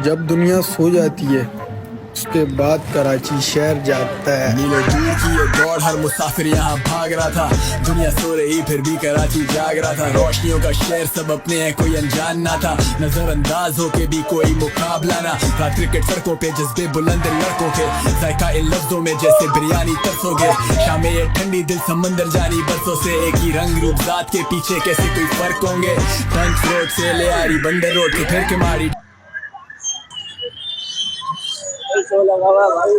जब दुनिया सो जाती है उसके बाद कराची शहर जाता है। नीले दूर की ये दौड़, हर मुसाफिर यहाँ भाग रहा था। दुनिया सो रही फिर भी कराची जाग रहा था। रोशनियों का शहर, सब अपने हैं, कोई अनजान ना था। नजरअंदाज होके भी कोई मुकाबला ना था। क्रिकेट सड़कों पे जज्बे बुलंद लड़कों के, जायका इन लफ्जों में जैसे बिरयानी तरसोगे। शामें ये ठंडी दिल समंदर जानी बरसों से, एक ही रंग रूप जात के पीछे कैसे कोई फर्क होंगे। पंच रोड से ले आ रही बंदर रोड के फिर के मारी लगा हुआ भाई।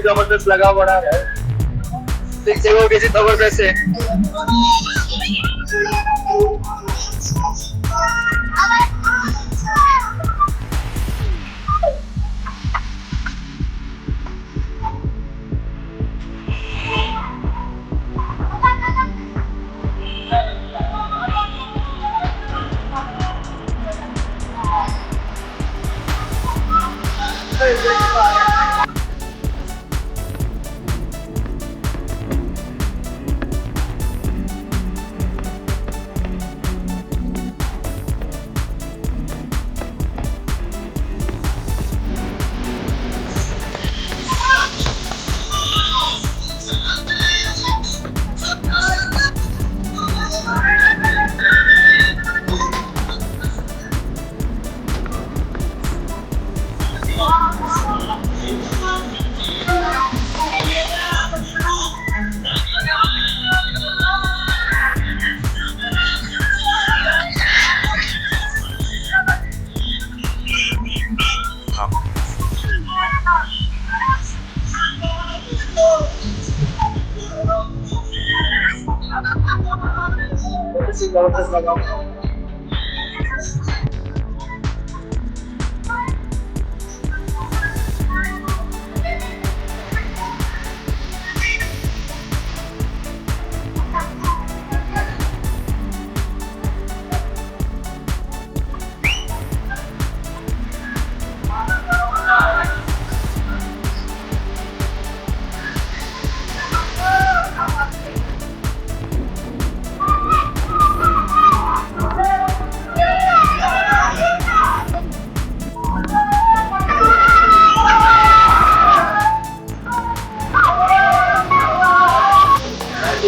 जबरदस्त लगा बड़ा है, देखो किसी जबरदस्त है। जबरदस्त लगा।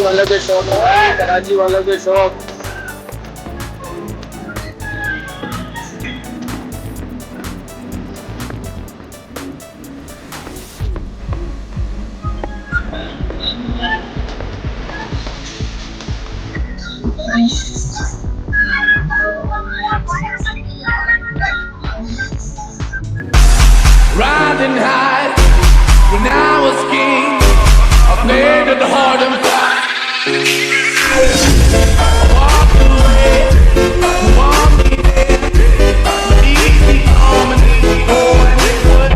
वालों के शौक, कराची वालों के शौक। Riding high when I was king, I played at the hard and fast. Walk away, want me there, leave me home and leave me home and it would.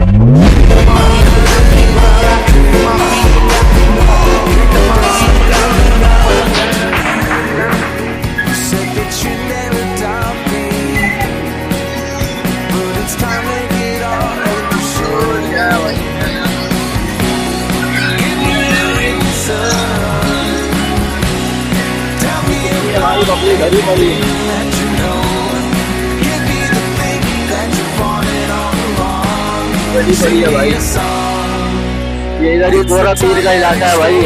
You said that you never doubt me, but it's time to get on with the show. Give me a reason. बड़ी बड़ी है भाई, ये इधर ही बोरा पीर का इलाका है भाई।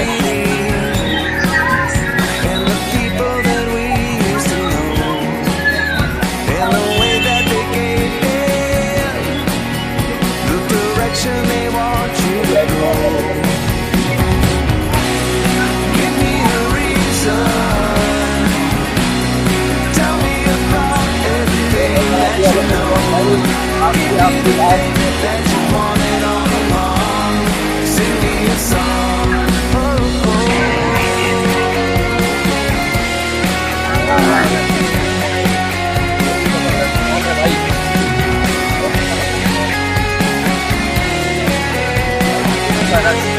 Taraf.